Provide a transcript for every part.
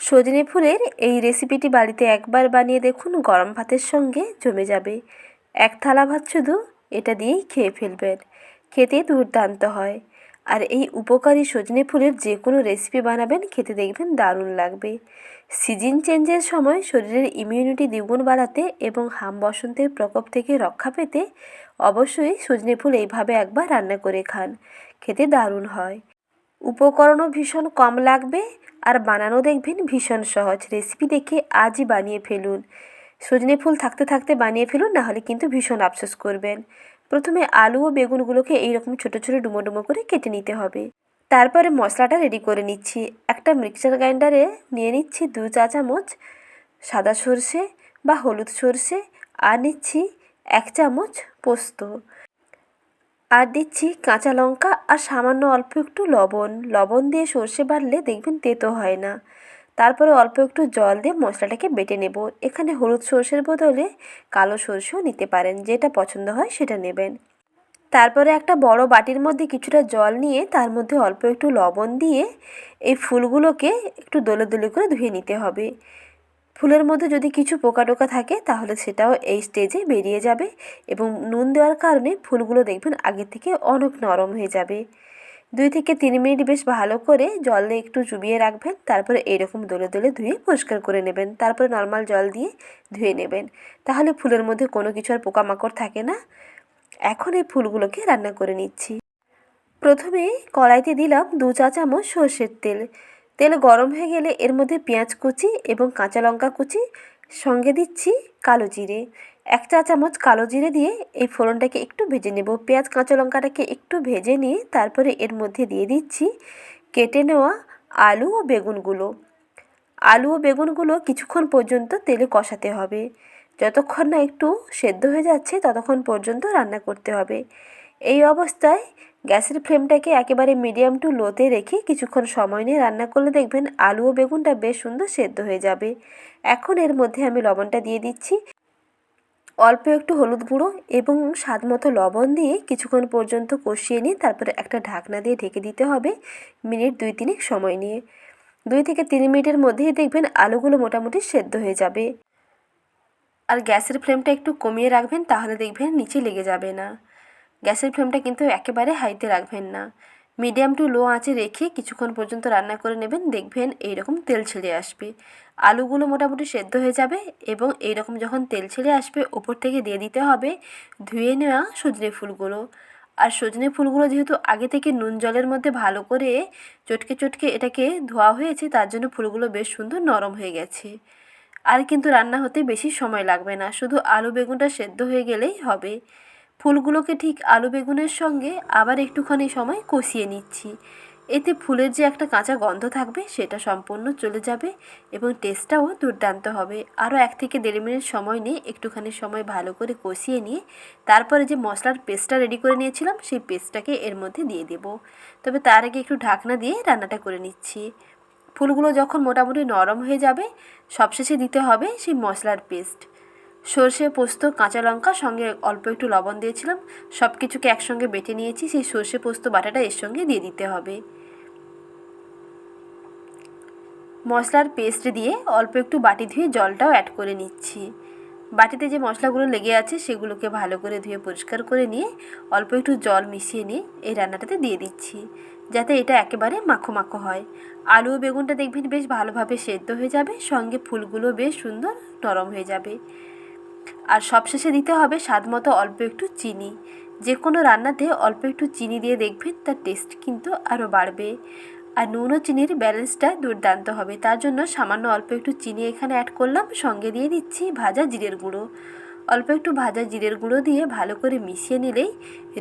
সজনে ফুলের এই রেসিপিটি বাড়িতে একবার বানিয়ে দেখুন, গরম ভাতের সঙ্গে জমে যাবে। এক থালা ভাত শুধু এটা দিয়েই খেয়ে ফেলবেন। খেতে দুর্দান্ত হয়। আর এই উপকারী সজনে ফুলের যে কোনো রেসিপি বানাবেন, খেতে দেখবেন দারুণ লাগবে। সিজন চেঞ্জের সময় শরীরের ইমিউনিটি দ্বিগুণ বাড়াতে এবং হাম বসন্তের প্রকোপ থেকে রক্ষা পেতে অবশ্যই সজনে ফুল এইভাবে একবার রান্না করে খান। খেতে দারুণ হয়। উপকরণও ভীষণ কম লাগবে আর বানানো দেখবেন ভীষণ সহজ। রেসিপি দেখে আজই বানিয়ে ফেলুন। সজনে ফুল থাকতে থাকতে বানিয়ে ফেলুন, নাহলে কিন্তু ভীষণ আফসোস করবেন। প্রথমে আলু ও বেগুনগুলোকে এইরকম ছোটো ছোটো ডুমো ডুমো করে কেটে নিতে হবে। তারপরে মশলাটা রেডি করে নিচ্ছি। একটা মিক্সার গ্রাইন্ডারে নিয়ে নিচ্ছি 2 চা চামচ সাদা সর্ষে বা হলুদ সর্ষে, আর নিচ্ছি 1 চামচ পোস্ত, আর দিচ্ছি কাঁচা লঙ্কা আর সামান্য অল্প একটু লবণ। লবণ দিয়ে সর্ষে বাটলে দেখবেন তেতো হয় না। তারপরে অল্প একটু জল দিয়ে মশলাটাকে বেটে নেব। এখানে হলুদ সর্ষের বদলে কালো সর্ষেও নিতে পারেন, যেটা পছন্দ হয় সেটা নেবেন। তারপরে একটা বড় বাটির মধ্যে কিছুটা জল নিয়ে তার মধ্যে অল্প একটু লবণ দিয়ে এই ফুলগুলোকে একটু দলে দলে করে ধুয়ে নিতে হবে। ফুলের মধ্যে যদি কিছু পোকা টোকা থাকে তাহলে সেটাও এই স্টেজে বেরিয়ে যাবে, এবং নুন দেওয়ার কারণে ফুলগুলো দেখবেন আগে থেকে অনেক নরম হয়ে যাবে। 2 থেকে 3 মিনিট বেশ ভালো করে জলে একটু চুবিয়ে রাখবেন। তারপরে এইরকম দলে দলে ধুয়ে পরিষ্কার করে নেবেন। তারপরে নর্মাল জল দিয়ে ধুয়ে নেবেন। তাহলে ফুলের মধ্যে কোনো কিছু আর পোকামাকড় থাকে না। এখন এই ফুলগুলোকে রান্না করে নিচ্ছি। প্রথমে কড়াইতে দিলাম 2 চা চামচ সর্ষের তেল। তেল গরম হয়ে গেলে এর মধ্যে পেঁয়াজ কুচি এবং কাঁচা লঙ্কা কুচি, সঙ্গে দিচ্ছি কালো জিরে। 1 চা চামচ কালো জিরে দিয়ে এই ফোড়নটাকে একটু ভেজে নেব। পেঁয়াজ কাঁচা লঙ্কাটাকে একটু ভেজে নিয়ে তারপরে এর মধ্যে দিয়ে দিচ্ছি কেটে নেওয়া আলু ও বেগুনগুলো। আলু ও বেগুনগুলো কিছুক্ষণ পর্যন্ত তেলে কষাতে হবে। যতক্ষণ না একটু সেদ্ধ হয়ে যাচ্ছে ততক্ষণ পর্যন্ত রান্না করতে হবে। এই অবস্থায় গ্যাসের ফ্লেমটাকে একেবারে মিডিয়াম টু লোতে রেখে কিছুক্ষণ সময় নিয়ে রান্না করলে দেখবেন আলু ও বেগুনটা বেশ সুন্দর সেদ্ধ হয়ে যাবে। এখন এর মধ্যে আমি লবণটা দিয়ে দিচ্ছি, অল্প একটু হলুদ গুঁড়ো এবং স্বাদ মতো লবণ দিয়ে কিছুক্ষণ পর্যন্ত কষিয়ে নিয়ে তারপরে একটা ঢাকনা দিয়ে ঢেকে দিতে হবে মিনিট 2-3 সময় নিয়ে। 2 থেকে 3 মিনিটের মধ্যেই দেখবেন আলুগুলো মোটামুটি সেদ্ধ হয়ে যাবে। আর গ্যাসের ফ্লেমটা একটু কমিয়ে রাখবেন, তাহলে দেখবেন নিচে লেগে যাবে না। গ্যাসের ফ্লেমটা কিন্তু একেবারে হাইতে রাখবেন না। মিডিয়াম টু লো আঁচে রেখে কিছুক্ষণ পর্যন্ত রান্না করে নেবেন। দেখবেন এইরকম তেল ছেড়ে আসবে। আলুগুলো মোটামুটি সেদ্ধ হয়ে যাবে এবং এইরকম যখন তেল ছেড়ে আসবে ওপর থেকে দিয়ে দিতে হবে ধুয়ে নেওয়া সজনে ফুলগুলো। আর সজনে ফুলগুলো যেহেতু আগে থেকে নুন জলের মধ্যে ভালো করে চটকে চটকে এটাকে ধোয়া হয়েছে, তার জন্য ফুলগুলো বেশ সুন্দর নরম হয়ে গেছে। আর কিন্তু রান্না হতে বেশি সময় লাগবে না, শুধু আলু বেগুনটা সেদ্ধ হয়ে গেলেই হবে। ফুলগুলোকে ঠিক আলু বেগুনের সঙ্গে আবার একটুখানি সময় কষিয়ে নিচ্ছি। এতে ফুলের যে একটা কাঁচা গন্ধ থাকবে সেটা সম্পূর্ণ চলে যাবে এবং টেস্টটাও দুর্দান্ত হবে। আরও 1 থেকে 1.5 মিনিট সময় নিয়ে একটুখানি সময় ভালো করে কষিয়ে নিয়ে তারপরে যে মশলার পেস্টটা রেডি করে নিয়েছিলাম সেই পেস্টটাকে এর মধ্যে দিয়ে দেব। তবে তার আগে একটু ঢাকনা দিয়ে রান্নাটা করে নিচ্ছি। ফুলগুলো যখন মোটামুটি নরম হয়ে যাবে সবশেষে দিতে হবে সেই মশলার পেস্ট। সর্ষে, পোস্ত, কাঁচা লঙ্কা, সঙ্গে অল্প একটু লবণ দিয়েছিলাম, সব কিছুকে একসঙ্গে বেটে নিয়েছি। সেই সর্ষে পোস্ত বাটাটা এর সঙ্গে দিয়ে দিতে হবে। মশলার পেস্ট দিয়ে অল্প একটু বাটি ধুয়ে জলটাও অ্যাড করে নিচ্ছি। বাটিতে যে মশলাগুলো লেগে আছে সেগুলোকে ভালো করে ধুয়ে পরিষ্কার করে নিয়ে অল্প একটু জল মিশিয়ে নিয়ে এই রান্নাটাতে দিয়ে দিচ্ছি, যাতে এটা একেবারে মাখো মাখো হয়। আলু ও বেগুনটা দেখবেন বেশ ভালোভাবে সেদ্ধ হয়ে যাবে, সঙ্গে ফুলগুলো বেশ সুন্দর নরম হয়ে যাবে। আর সবশেষে দিতে হবে স্বাদ মতো অল্প একটু চিনি। যে কোনো রান্নাতে অল্প একটু চিনি দিয়ে দেখবেন তার টেস্ট কিন্তু আরও বাড়বে। আর নুন ও চিনির ব্যালেন্সটা দুর্দান্ত হবে। তার জন্য সামান্য অল্প একটু চিনি এখানে অ্যাড করলাম, সঙ্গে দিয়ে দিচ্ছি ভাজা জিরের গুঁড়ো। অল্প একটু ভাজা জিরের গুঁড়ো দিয়ে ভালো করে মিশিয়ে নিলেই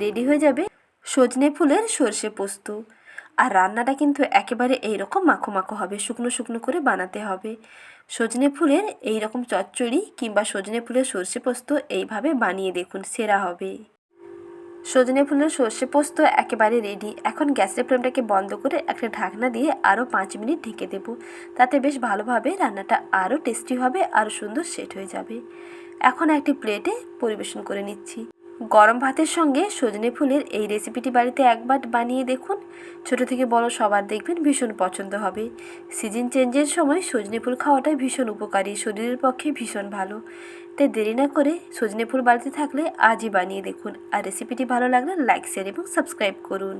রেডি হয়ে যাবে সজনে ফুলের সর্ষে পোস্ত। আর রান্নাটা কিন্তু একেবারে এইরকম মাখো মাখো হবে, শুকনো শুকনো করে বানাতে হবে। সজনে ফুলের এইরকম চচ্চড়ি কিংবা সজনে ফুলের সর্ষে পোস্ত এইভাবে বানিয়ে দেখুন, সেরা হবে। সজনে ফুলের সর্ষে পোস্ত একেবারে রেডি। এখন গ্যাসের ফ্লেমটাকে বন্ধ করে একটা ঢাকনা দিয়ে আরও 5 মিনিট ঢেকে দেব। তাতে বেশ ভালোভাবে রান্নাটা আরও টেস্টি হবে, আরও সুন্দর সেট হয়ে যাবে। এখন একটি প্লেটে পরিবেশন করে নিচ্ছি। গরম ভাতের সঙ্গে সজনে ফুলের এই রেসিপিটি বাড়িতে একবার বানিয়ে দেখুন। ছোট থেকে বড় সবার দেখবেন ভীষণ পছন্দ হবে। সিজন চেঞ্জের সময় সজনে ফুল খাওয়াটাই ভীষণ উপকারী, শরীরের পক্ষে ভীষণ ভালো। তাই দেরি না করে সজনে ফুল বাড়িতে থাকলে আজই বানিয়ে দেখুন। আর রেসিপিটি ভালো লাগলে লাইক, শেয়ার এবং সাবস্ক্রাইব করুন।